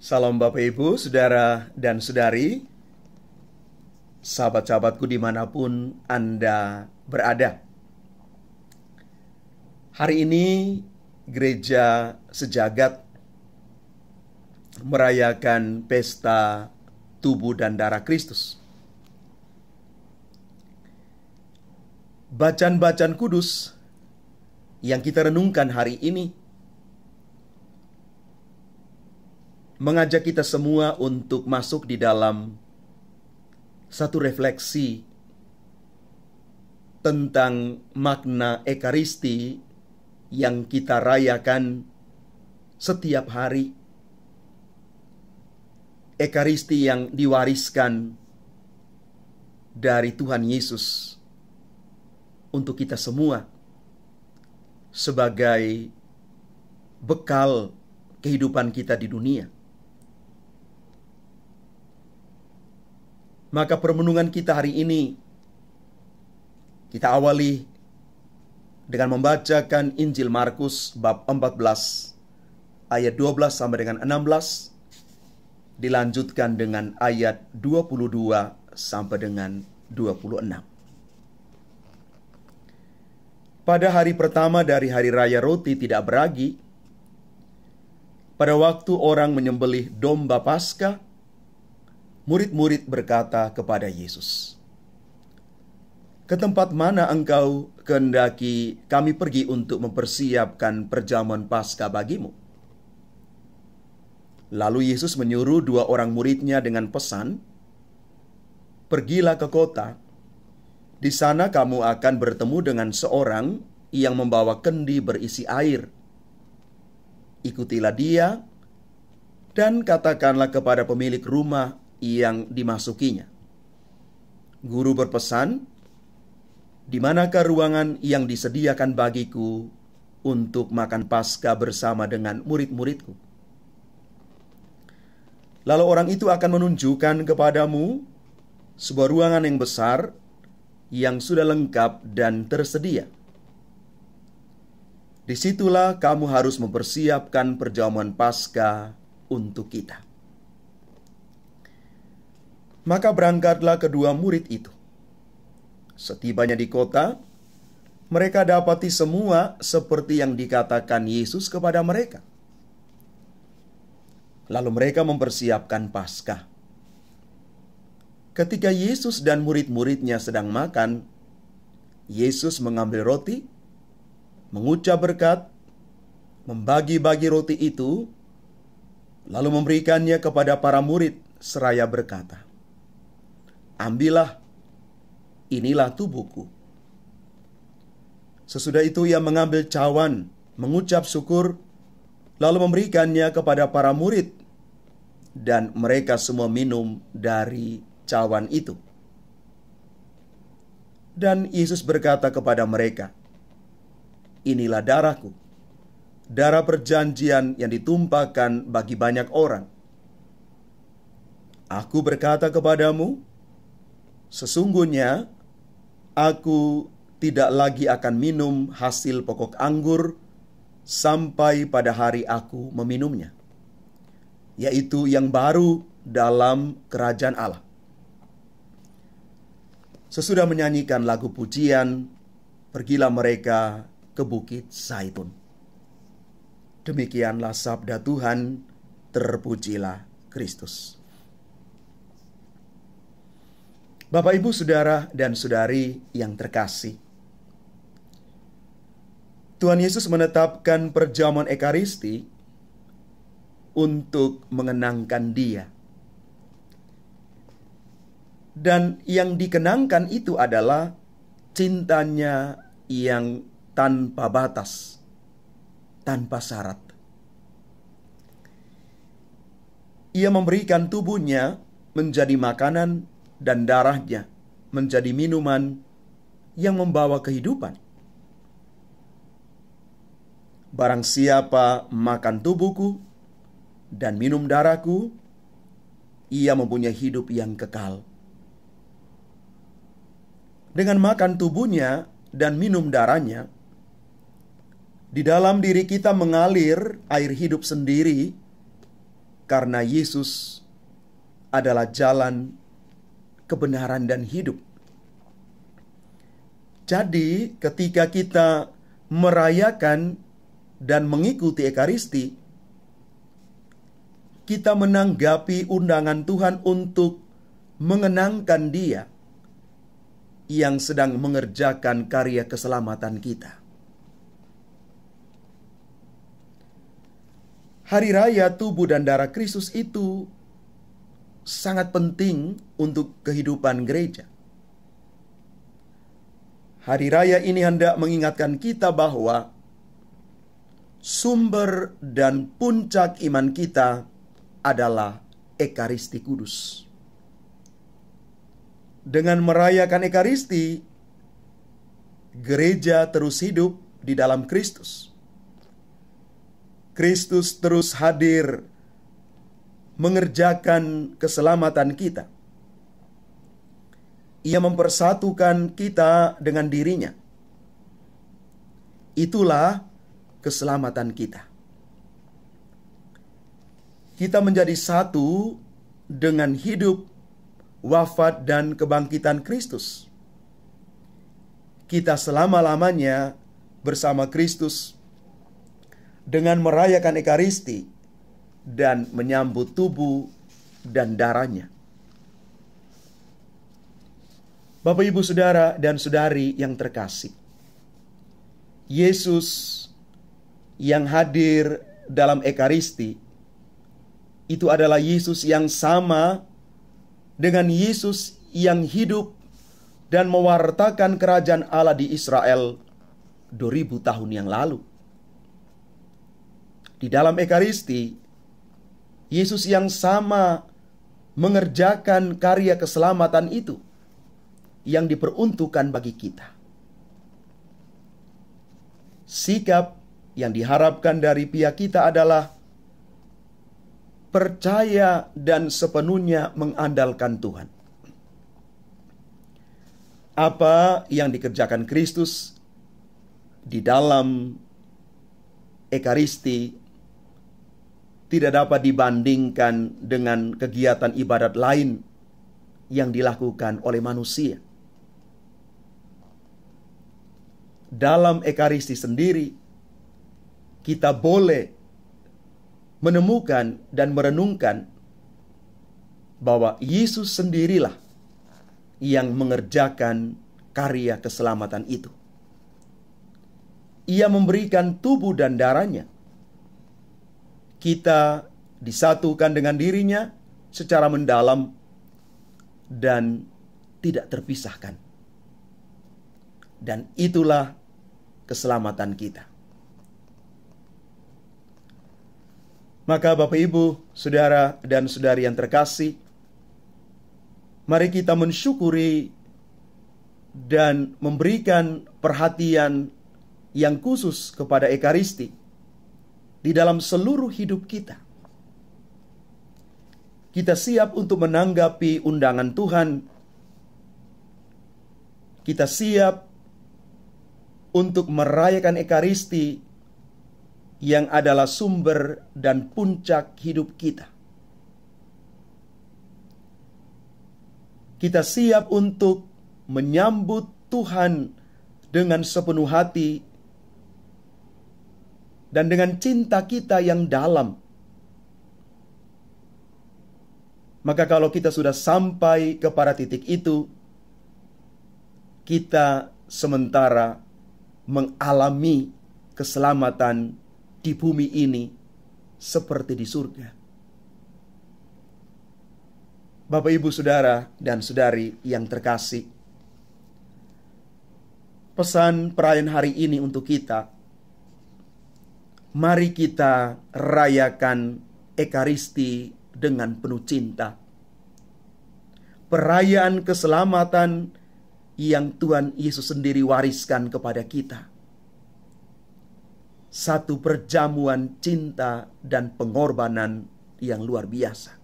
Salam Bapak Ibu, Saudara dan Saudari, sahabat-sahabatku dimanapun Anda berada. Hari ini Gereja Sejagat merayakan pesta tubuh dan darah Kristus. Bacaan-bacaan kudus yang kita renungkan hari ini mengajak kita semua untuk masuk di dalam satu refleksi tentang makna Ekaristi yang kita rayakan setiap hari. Ekaristi yang diwariskan dari Tuhan Yesus untuk kita semua sebagai bekal kehidupan kita di dunia. Maka permenungan kita hari ini kita awali dengan membacakan Injil Markus bab 14 ayat 12 sampai dengan 16, dilanjutkan dengan ayat 22 sampai dengan 26. Pada hari pertama dari hari raya roti tidak beragi, pada waktu orang menyembelih domba Paskah, murid-murid berkata kepada Yesus, "Ke tempat mana engkau kehendaki kami pergi untuk mempersiapkan perjamuan Paskah bagimu?" Lalu Yesus menyuruh dua orang muridnya dengan pesan, "Pergilah ke kota. Di sana kamu akan bertemu dengan seorang yang membawa kendi berisi air. Ikutilah dia dan katakanlah kepada pemilik rumah yang dimasukinya, 'Guru berpesan, di manakah ruangan yang disediakan bagiku untuk makan Paskah bersama dengan murid-muridku?' Lalu orang itu akan menunjukkan kepadamu sebuah ruangan yang besar yang sudah lengkap dan tersedia. Disitulah kamu harus mempersiapkan perjamuan Paskah untuk kita." Maka berangkatlah kedua murid itu. Setibanya di kota, mereka dapati semua seperti yang dikatakan Yesus kepada mereka. Lalu mereka mempersiapkan Paskah. Ketika Yesus dan murid-muridnya sedang makan, Yesus mengambil roti, mengucap berkat, membagi-bagi roti itu, lalu memberikannya kepada para murid seraya berkata, "Ambillah, inilah tubuhku." Sesudah itu ia mengambil cawan, mengucap syukur, lalu memberikannya kepada para murid, dan mereka semua minum dari cawan itu. Dan Yesus berkata kepada mereka, "Inilah darahku, darah perjanjian yang ditumpahkan bagi banyak orang. Aku berkata kepadamu, sesungguhnya aku tidak lagi akan minum hasil pokok anggur sampai pada hari aku meminumnya, yaitu yang baru dalam kerajaan Allah." Sesudah menyanyikan lagu pujian, pergilah mereka ke Bukit Zaitun. Demikianlah sabda Tuhan, terpujilah Kristus. Bapak, Ibu, Saudara, dan Saudari yang terkasih, Tuhan Yesus menetapkan perjamuan Ekaristi untuk mengenangkan Dia. Dan yang dikenangkan itu adalah cintanya yang tanpa batas, tanpa syarat. Ia memberikan tubuhnya menjadi makanan dan darahnya menjadi minuman yang membawa kehidupan. Barang siapa makan tubuhku dan minum darahku, ia mempunyai hidup yang kekal. Dengan makan tubuhnya dan minum darahnya, di dalam diri kita mengalir air hidup sendiri karena Yesus adalah jalan, kebenaran, dan hidup. Jadi, ketika kita merayakan dan mengikuti Ekaristi, kita menanggapi undangan Tuhan untuk mengenangkan Dia yang sedang mengerjakan karya keselamatan kita. Hari raya tubuh dan darah Kristus itu sangat penting untuk kehidupan gereja. Hari raya ini hendak mengingatkan kita bahwa sumber dan puncak iman kita adalah Ekaristi Kudus. Dengan merayakan Ekaristi, gereja terus hidup di dalam Kristus. Kristus terus hadir mengerjakan keselamatan kita. Ia mempersatukan kita dengan dirinya. Itulah keselamatan kita. Kita menjadi satu dengan hidup, wafat, dan kebangkitan Kristus. Kita selama-lamanya bersama Kristus dengan merayakan Ekaristi dan menyambut tubuh dan darahnya. Bapak, Ibu, Saudara, dan Saudari yang terkasih, Yesus yang hadir dalam Ekaristi itu adalah Yesus yang sama dengan Yesus yang hidup dan mewartakan kerajaan Allah di Israel 2000 tahun yang lalu. Di dalam Ekaristi, Yesus yang sama mengerjakan karya keselamatan itu yang diperuntukkan bagi kita. Sikap yang diharapkan dari pihak kita adalah percaya dan sepenuhnya mengandalkan Tuhan. Apa yang dikerjakan Kristus di dalam Ekaristi tidak dapat dibandingkan dengan kegiatan ibadat lain yang dilakukan oleh manusia. Dalam Ekaristi sendiri, kita boleh menemukan dan merenungkan bahwa Yesus sendirilah yang mengerjakan karya keselamatan itu. Ia memberikan tubuh dan darahnya. Kita disatukan dengan dirinya secara mendalam dan tidak terpisahkan. Dan itulah keselamatan kita. Maka Bapak, Ibu, Saudara, dan Saudari yang terkasih, mari kita mensyukuri dan memberikan perhatian yang khusus kepada Ekaristi di dalam seluruh hidup kita. Kita siap untuk menanggapi undangan Tuhan. Kita siap untuk merayakan Ekaristi yang adalah sumber dan puncak hidup kita. Kita siap untuk menyambut Tuhan dengan sepenuh hati dan dengan cinta kita yang dalam. Maka kalau kita sudah sampai kepada titik itu, kita sementara mengalami keselamatan di bumi ini seperti di surga. Bapak, Ibu, Saudara, dan Saudari yang terkasih, pesan perayaan hari ini untuk kita, mari kita rayakan Ekaristi dengan penuh cinta. Perayaan keselamatan yang Tuhan Yesus sendiri wariskan kepada kita. Satu perjamuan cinta dan pengorbanan yang luar biasa.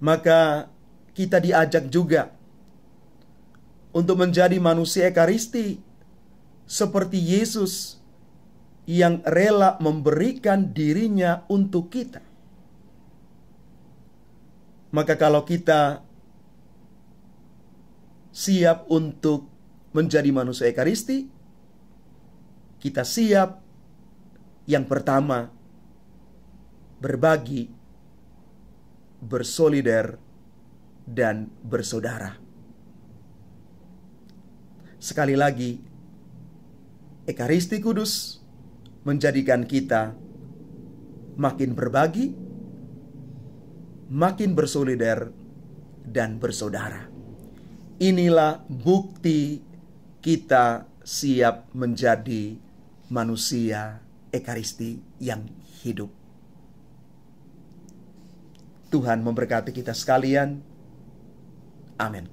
Maka kita diajak juga untuk menjadi manusia Ekaristi seperti Yesus yang rela memberikan dirinya untuk kita. Maka kalau kita siap untuk menjadi manusia Ekaristi, kita siap yang pertama berbagi, bersolider, dan bersaudara. Sekali lagi, Ekaristi Kudus menjadikan kita makin berbagi, makin bersolider, dan bersaudara. Inilah bukti kita siap menjadi manusia Ekaristi yang hidup. Tuhan memberkati kita sekalian. Amin.